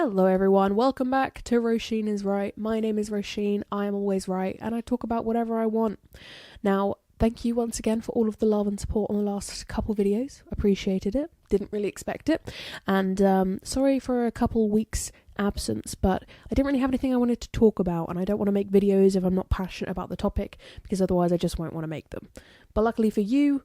Hello everyone, welcome back to Roisin is Right. My name is Roisin, I am always right, and I talk about whatever I want. Now, thank you once again for all of the love and support on the last couple videos. Appreciated it, didn't really expect it, and sorry for a couple weeks absence, but I didn't really have anything I wanted to talk about, and I don't want to make videos if I'm not passionate about the topic, because otherwise I just won't want to make them. But luckily for you,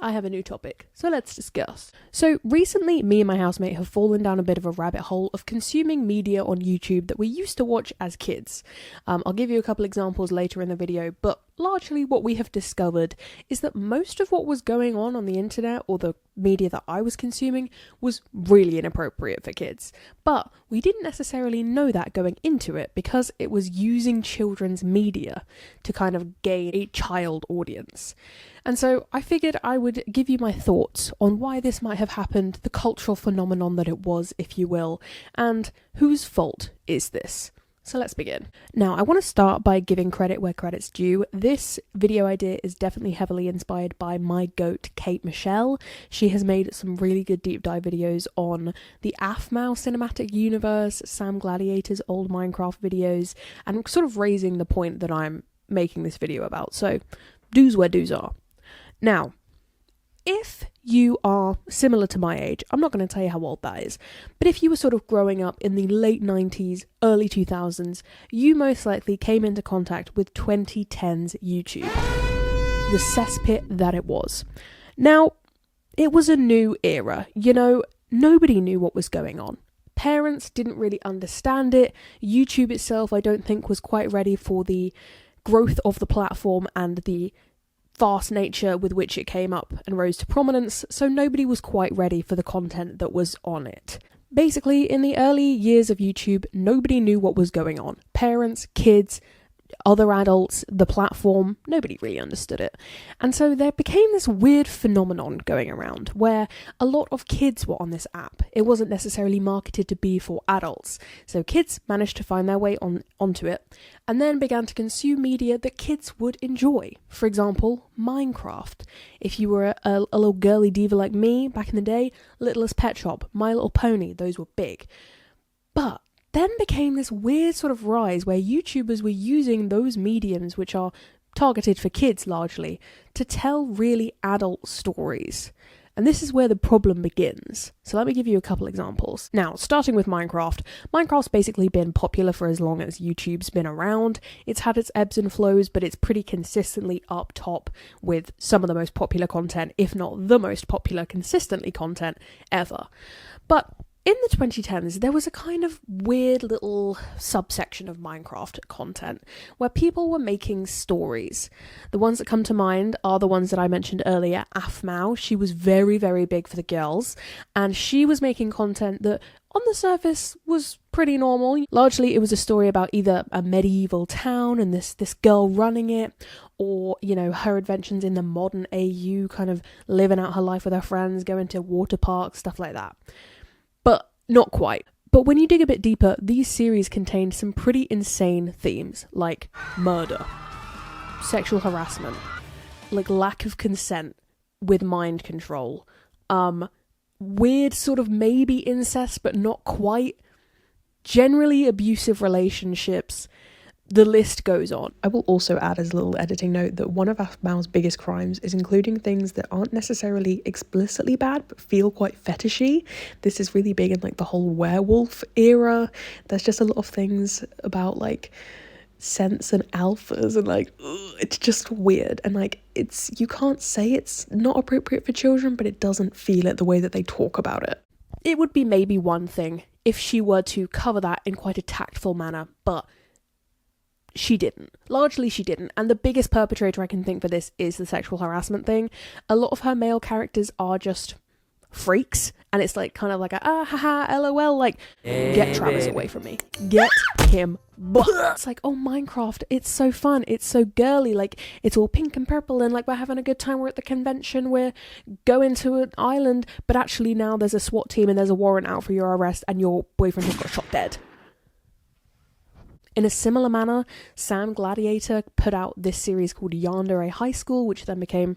I have a new topic, so let's discuss. So recently, me and my housemate have fallen down a bit of a rabbit hole of consuming media on YouTube that we used to watch as kids. I'll give you a couple examples later in the video, but largely what we have discovered is that most of what was going on the internet, or the media that I was consuming, was really inappropriate for kids. But we didn't necessarily know that going into it, because it was using children's media to kind of gain a child audience. And so I figured I would give you my thoughts on why this might have happened, the cultural phenomenon that it was, if you will, and whose fault is this? So let's begin. Now, I want to start by giving credit where credit's due. This video idea is definitely heavily inspired by my goat, Kate Michelle. She has made some really good deep dive videos on the AFMAO cinematic universe, Sam Gladiator's old Minecraft videos, and sort of raising the point that I'm making this video about. So, do's where do's are. Now, if you are similar to my age, I'm not going to tell you how old that is, but if you were sort of growing up in the late 90s, early 2000s, you most likely came into contact with 2010's YouTube, the cesspit that it was. Now, it was a new era, nobody knew what was going on. Parents didn't really understand it. YouTube itself, I don't think, was quite ready for the growth of the platform and the vast nature with which it came up and rose to prominence, so nobody was quite ready for the content that was on it. Basically, in the early years of YouTube, nobody knew what was going on. Parents, kids, other adults, the platform, nobody really understood it. And so there became this weird phenomenon going around where a lot of kids were on this app. It wasn't necessarily marketed to be for adults. So kids managed to find their way onto it and then began to consume media that kids would enjoy. For example, Minecraft. If you were a little girly diva like me back in the day, Littlest Pet Shop, My Little Pony, those were big. But then became this weird sort of rise where YouTubers were using those mediums, which are targeted for kids largely, to tell really adult stories. And this is where the problem begins. So let me give you a couple examples. Now, starting with Minecraft. Minecraft's basically been popular for as long as YouTube's been around. It's had its ebbs and flows, but it's pretty consistently up top with some of the most popular content, if not the most popular consistently content ever. But in the 2010s, there was a kind of weird little subsection of Minecraft content where people were making stories. The ones that come to mind are the ones that I mentioned earlier. AFMAO, she was very, very big for the girls, and she was making content that on the surface was pretty normal. Largely, it was a story about either a medieval town and this girl running it, or, her adventures in the modern AU, kind of living out her life with her friends, going to water parks, stuff like that. But not quite. But when you dig a bit deeper, these series contained some pretty insane themes, like murder, sexual harassment, like lack of consent with mind control, weird sort of maybe incest but not quite, generally abusive relationships. The list goes on. I will also add as a little editing note that one of AFMAO's biggest crimes is including things that aren't necessarily explicitly bad but feel quite fetishy. This is really big in the whole werewolf era. There's just a lot of things about scents and alphas and it's just weird, and you can't say it's not appropriate for children, but it doesn't feel it the way that they talk about it. It would be maybe one thing if she were to cover that in quite a tactful manner, but she didn't. Largely she didn't. And the biggest perpetrator I can think for this is the sexual harassment thing. A lot of her male characters are just freaks, and it's kind of haha, lol, get Travis away from me. Get him. It's oh, Minecraft, it's so fun, it's so girly, it's all pink and purple, and we're having a good time, we're at the convention, we're going to an island, but actually now there's a SWAT team and there's a warrant out for your arrest and your boyfriend has got shot dead. In a similar manner, Sam Gladiator put out this series called Yandere High School, which then became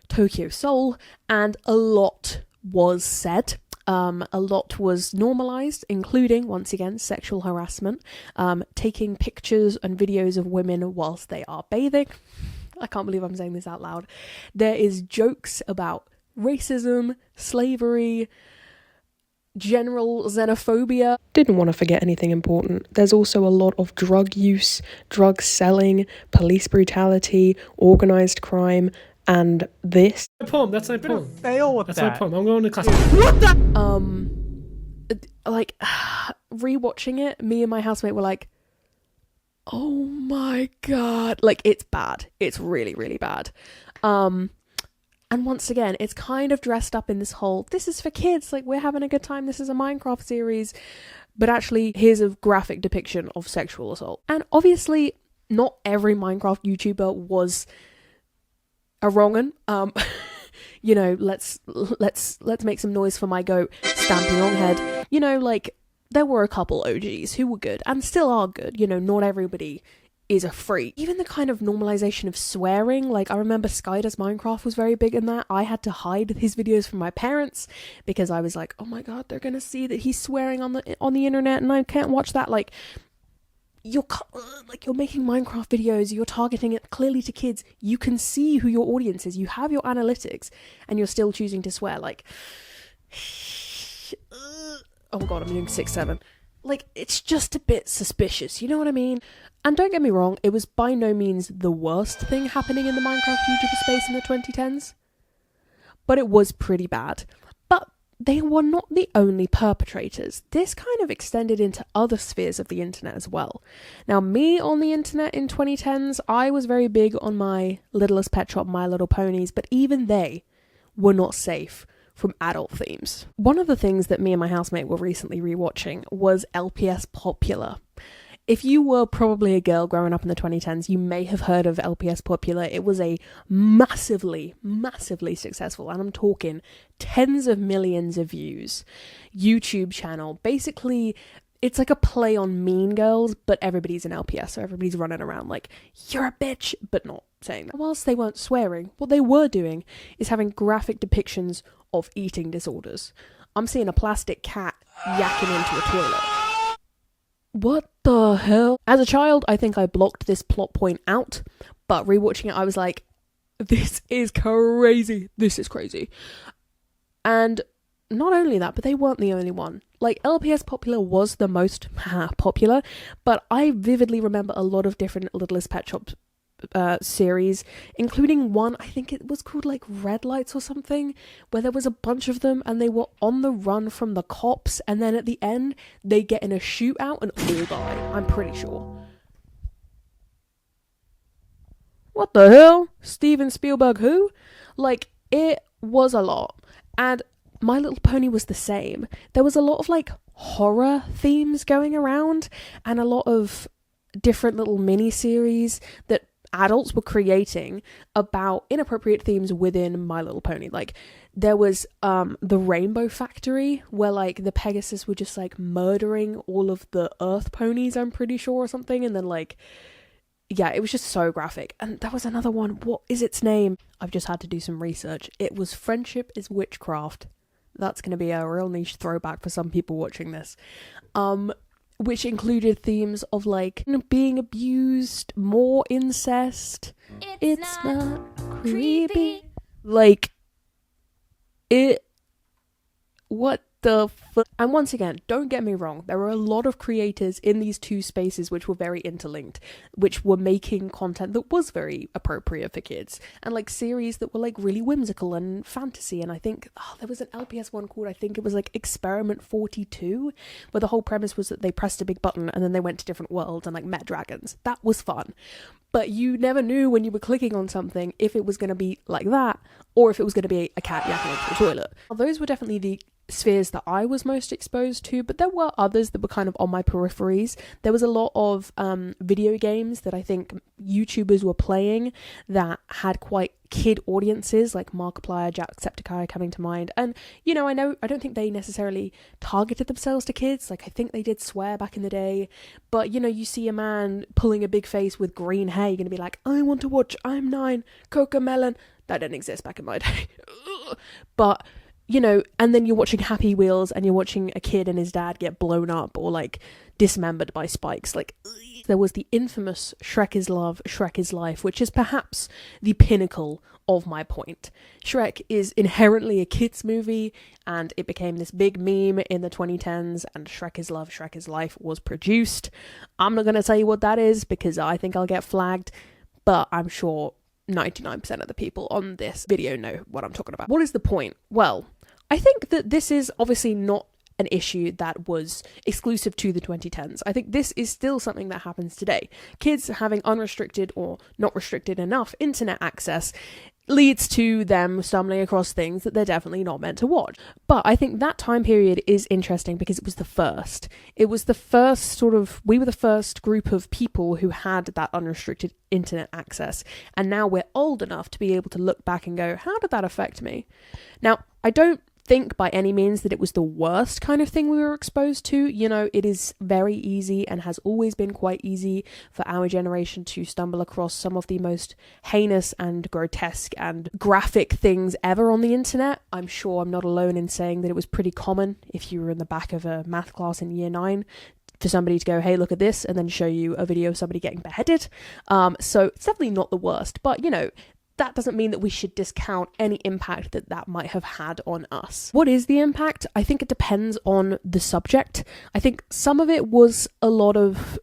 Tokyo Soul, and a lot was said A lot was normalized, including, once again, sexual harassment, taking pictures and videos of women whilst they are bathing. I can't believe I'm saying this out loud. There is jokes about racism, slavery, general xenophobia. Didn't want to forget anything important. There's also a lot of drug use, drug selling, police brutality, organised crime, and this. My poem. That's my poem. Fail with That's that. my poem. I'm going to class. What the? Like, rewatching it, me and my housemate were like, oh my god, like, it's bad. It's really, really bad. And once again, it's kind of dressed up in this whole, this is for kids, like, we're having a good time, this is a Minecraft series, but actually, here's a graphic depiction of sexual assault. And obviously, not every Minecraft YouTuber was a wrong'un. You know, let's make some noise for my goat, Stampy Longhead. You know, like, there were a couple OGs who were good, and still are good. You know, not everybody is a freak. Even the kind of normalization of swearing, like, I remember Skydoes Minecraft was very big in that. I had to hide his videos from my parents because I was like, oh my god, they're gonna see that he's swearing on the internet and I can't watch that. Like, you're making Minecraft videos, you're targeting it clearly to kids, you can see who your audience is, you have your analytics, and you're still choosing to swear. Like, oh god, I'm doing 6-7. Like, it's just a bit suspicious, you know what I mean? And don't get me wrong, it was by no means the worst thing happening in the Minecraft YouTuber space in the 2010s, but it was pretty bad. But they were not the only perpetrators. This kind of extended into other spheres of the internet as well. Now, me on the internet in 2010s, I was very big on my Littlest Pet Shop, My Little Ponies, but even they were not safe from adult themes. One of the things that me and my housemate were recently rewatching was LPS Popular. If you were probably a girl growing up in the 2010s, you may have heard of LPS Popular. It was a massively, massively successful, and I'm talking tens of millions of views, YouTube channel. Basically, it's like a play on Mean Girls, but everybody's in LPS, so everybody's running around like, you're a bitch, but not saying that. Whilst they weren't swearing, what they were doing is having graphic depictions of eating disorders. I'm seeing a plastic cat yakking into a toilet. What the hell? As a child, I think I blocked this plot point out, but rewatching it, I was like, this is crazy. This is crazy. And not only that, but they weren't the only one. Like, LPS Popular was the most popular, but I vividly remember a lot of different Littlest Pet Shop series, including one, I think it was called like Red Lights or something, where there was a bunch of them and they were on the run from the cops, and then at the end they get in a shootout and all die, I'm pretty sure. What the hell? Steven Spielberg who? Like, it was a lot. And My Little Pony was the same. There was a lot of like horror themes going around and a lot of different little mini-series that adults were creating about inappropriate themes within My Little Pony. Like, there was the Rainbow Factory, where like the Pegasus were just like murdering all of the Earth ponies, I'm pretty sure, or something, and then like, yeah, it was just so graphic. And there was another one, what is its name? I've just had to do some research. It was Friendship is Witchcraft. That's going to be a real niche throwback for some people watching this. Which included themes of like being abused, more incest. It's not creepy. Like, what the fuck? And once again, don't get me wrong, there were a lot of creators in these two spaces which were very interlinked, which were making content that was very appropriate for kids, and like series that were like really whimsical and fantasy. And I think there was an LPS one called, I think it was like Experiment 42, where the whole premise was that they pressed a big button and then they went to different worlds and like met dragons. That was fun. But you never knew when you were clicking on something if it was going to be like that or if it was going to be a cat yakking into a toilet. Well, those were definitely the spheres that I was most exposed to, but there were others that were kind of on my peripheries. There was a lot of video games that I think YouTubers were playing that had quite kid audiences, like Markiplier, Jacksepticeye coming to mind. And, you know, I don't think they necessarily targeted themselves to kids. Like, I think they did swear back in the day, but, you know, you see a man pulling a big face with green hair, you're gonna be like, I want to watch I'm 9, Cocomelon. That didn't exist back in my day. But and then you're watching Happy Wheels and you're watching a kid and his dad get blown up or like dismembered by spikes. Like, there was the infamous Shrek is Love, Shrek is Life, which is perhaps the pinnacle of my point. Shrek is inherently a kids movie, and it became this big meme in the 2010s, and Shrek is Love, Shrek is Life was produced. I'm not going to tell you what that is because I think I'll get flagged, but I'm sure 99% of the people on this video know what I'm talking about. What is the point? Well, I think that this is obviously not an issue that was exclusive to the 2010s. I think this is still something that happens today. Kids having unrestricted or not restricted enough internet access leads to them stumbling across things that they're definitely not meant to watch. But I think that time period is interesting because it was the first. It was the first we were the first group of people who had that unrestricted internet access. And now we're old enough to be able to look back and go, how did that affect me? Now, I don't think by any means that it was the worst kind of thing we were exposed to. It is very easy and has always been quite easy for our generation to stumble across some of the most heinous and grotesque and graphic things ever on the internet. I'm sure I'm not alone in saying that it was pretty common if you were in the back of a math class in year 9 for somebody to go, hey, look at this, and then show you a video of somebody getting beheaded. So it's definitely not the worst, but that doesn't mean that we should discount any impact that might have had on us. What is the impact? I think it depends on the subject. I think some of it was a lot of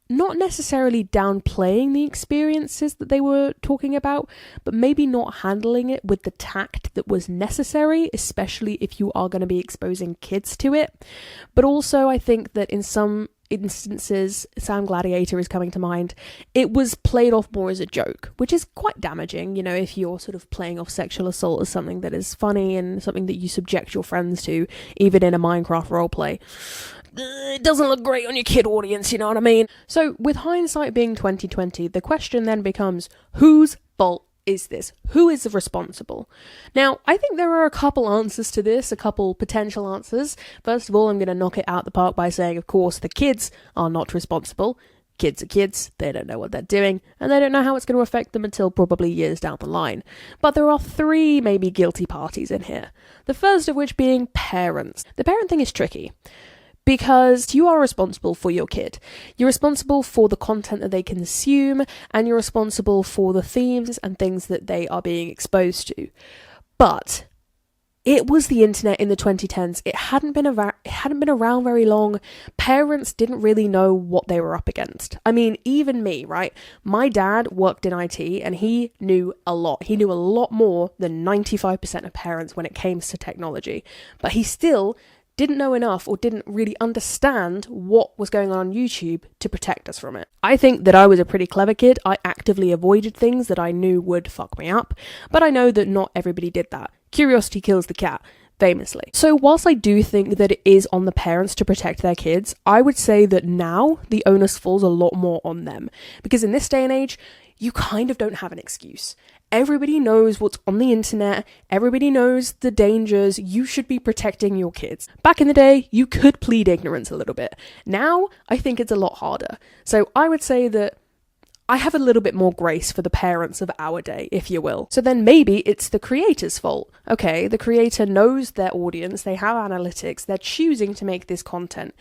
not necessarily downplaying the experiences that they were talking about, but maybe not handling it with the tact that was necessary, especially if you are going to be exposing kids to it. But also I think that in some instances, Sam Gladiator is coming to mind, it was played off more as a joke, which is quite damaging, if you're sort of playing off sexual assault as something that is funny and something that you subject your friends to, even in a Minecraft roleplay. It doesn't look great on your kid audience, you know what I mean? So with hindsight being 2020, the question then becomes, whose fault is this? Who is responsible? Now, I think there are a couple answers to this, a couple potential answers. First of all, I'm going to knock it out the park by saying, of course, the kids are not responsible. Kids are kids, they don't know what they're doing, and they don't know how it's going to affect them until probably years down the line. But there are 3 maybe guilty parties in here. The first of which being parents. The parent thing is tricky, because you are responsible for your kid. You're responsible for the content that they consume, and you're responsible for the themes and things that they are being exposed to. But it was the internet in the 2010s. It hadn't been around very long. Parents didn't really know what they were up against. I mean, even me, right? My dad worked in IT and he knew a lot. He knew a lot more than 95% of parents when it came to technology. But he still didn't know enough or didn't really understand what was going on YouTube to protect us from it. I think that I was a pretty clever kid. I actively avoided things that I knew would fuck me up, but I know that not everybody did that. Curiosity kills the cat, famously. So whilst I do think that it is on the parents to protect their kids, I would say that now the onus falls a lot more on them, because in this day and age, you kind of don't have an excuse. Everybody knows what's on the internet. Everybody knows the dangers. You should be protecting your kids. Back in the day, you could plead ignorance a little bit. Now, I think it's a lot harder. So I would say that I have a little bit more grace for the parents of our day, if you will. So then maybe it's the creator's fault. Okay, the creator knows their audience, they have analytics, they're choosing to make this content.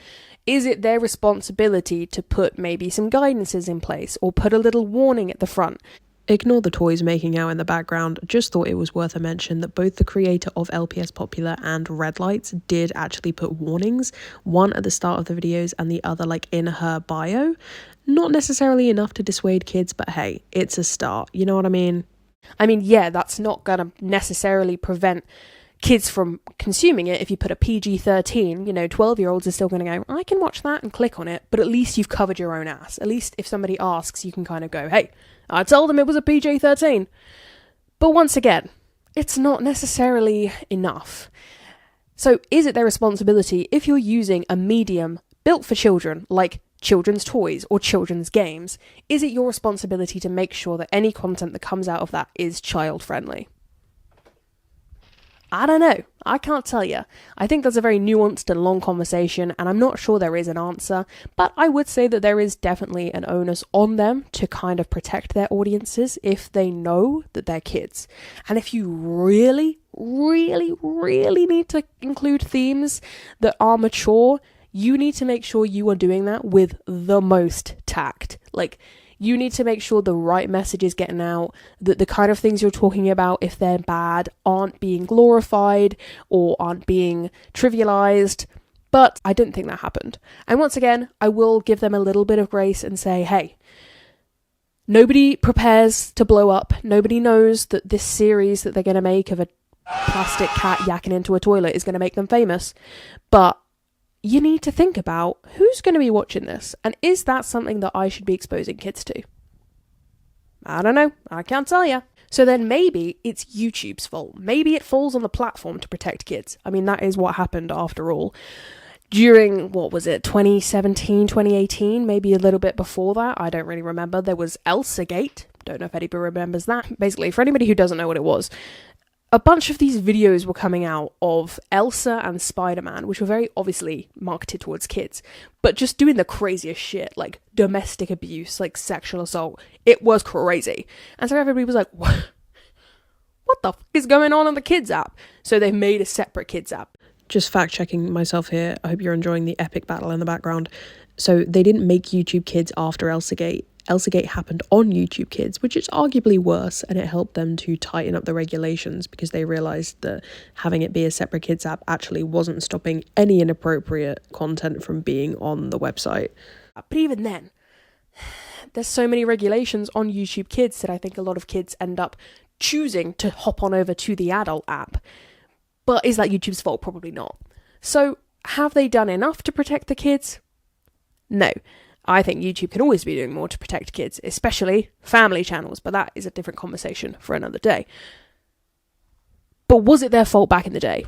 Is it their responsibility to put maybe some guidances in place or put a little warning at the front? Ignore the toys making out in the background. Just thought it was worth a mention that both the creator of LPS Popular and Red Lights did actually put warnings, one at the start of the videos and the other like in her bio. Not necessarily enough to dissuade kids, but hey, it's a start, you know what I mean? I mean, yeah, that's not gonna necessarily prevent kids from consuming it. If you put a PG-13, 12-year-olds are still going to go, I can watch that and click on it, but at least you've covered your own ass. At least if somebody asks, you can kind of go, hey, I told them it was a PG-13. But once again, it's not necessarily enough. So is it their responsibility, if you're using a medium built for children, like children's toys or children's games, is it your responsibility to make sure that any content that comes out of that is child-friendly? I don't know. I can't tell you. I think that's a very nuanced and long conversation, and I'm not sure there is an answer, but I would say that there is definitely an onus on them to kind of protect their audiences if they know that they're kids. And if you really, really, really need to include themes that are mature, you need to make sure you are doing that with the most tact. Like, you need to make sure the right message is getting out, that the kind of things you're talking about, if they're bad, aren't being glorified or aren't being trivialized. But I didn't think that happened. And once again, I will give them a little bit of grace and say, hey, nobody prepares to blow up. Nobody knows that this series that they're going to make of a plastic cat yakking into a toilet is going to make them famous. But you need to think about who's going to be watching this, and is that something that I should be exposing kids to? I don't know. I can't tell you. So then maybe it's YouTube's fault. Maybe it falls on the platform to protect kids. I mean, that is what happened after all. During, 2017, 2018, maybe a little bit before that, I don't really remember, there was Elsagate. Don't know if anybody remembers that. Basically, for anybody who doesn't know what it was, a bunch of these videos were coming out of Elsa and Spider-Man, which were very obviously marketed towards kids, but just doing the craziest shit, like domestic abuse, like sexual assault. It was crazy. And so everybody was like, what the f*** is going on the kids app? So they made a separate kids app. Just fact checking myself here. I hope you're enjoying the epic battle in the background. So they didn't make YouTube Kids after Elsagate. Elsagate happened on YouTube Kids, which is arguably worse, and it helped them to tighten up the regulations because they realised that having it be a separate kids app actually wasn't stopping any inappropriate content from being on the website. But even then, there's so many regulations on YouTube Kids that I think a lot of kids end up choosing to hop on over to the adult app. But is that YouTube's fault? Probably not. So have they done enough to protect the kids? No. I think YouTube can always be doing more to protect kids, especially family channels, but that is a different conversation for another day. But was it their fault back in the day?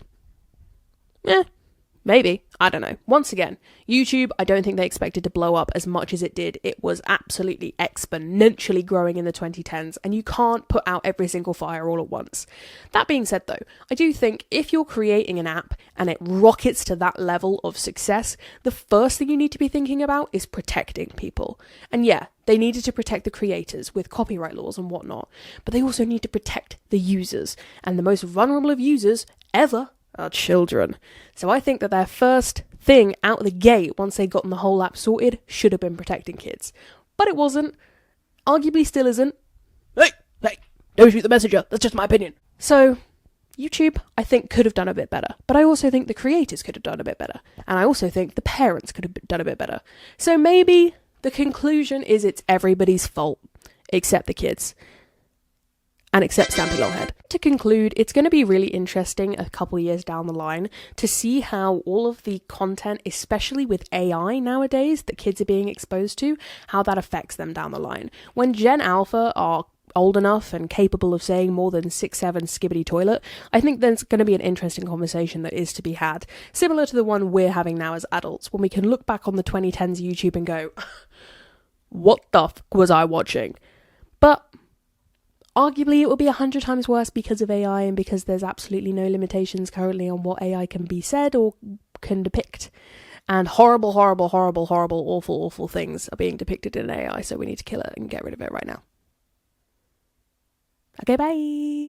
Maybe. I don't know. Once again, YouTube, I don't think they expected to blow up as much as it did. It was absolutely exponentially growing in the 2010s, and you can't put out every single fire all at once. That being said, though, I do think if you're creating an app and it rockets to that level of success, the first thing you need to be thinking about is protecting people. And yeah, they needed to protect the creators with copyright laws and whatnot, but they also need to protect the users, and the most vulnerable of users ever are children. So I think that their first thing out of the gate, once they'd gotten the whole app sorted, should have been protecting kids. But it wasn't. Arguably still isn't. Hey, don't shoot the messenger. That's just my opinion. So, YouTube, I think, could have done a bit better. But I also think the creators could have done a bit better. And I also think the parents could have done a bit better. So maybe the conclusion is it's everybody's fault, except the kids. And except Stampy Longhead. To conclude, it's going to be really interesting a couple years down the line to see how all of the content, especially with AI nowadays, that kids are being exposed to, how that affects them down the line. When Gen Alpha are old enough and capable of saying more than 6-7 skibbity toilet, I think there's going to be an interesting conversation that is to be had, similar to the one we're having now as adults, when we can look back on the 2010s YouTube and go, what the f*** was I watching? But arguably, it will be 100 times worse because of AI and because there's absolutely no limitations currently on what AI can be said or can depict. And horrible, awful things are being depicted in AI, so we need to kill it and get rid of it right now. Okay, bye!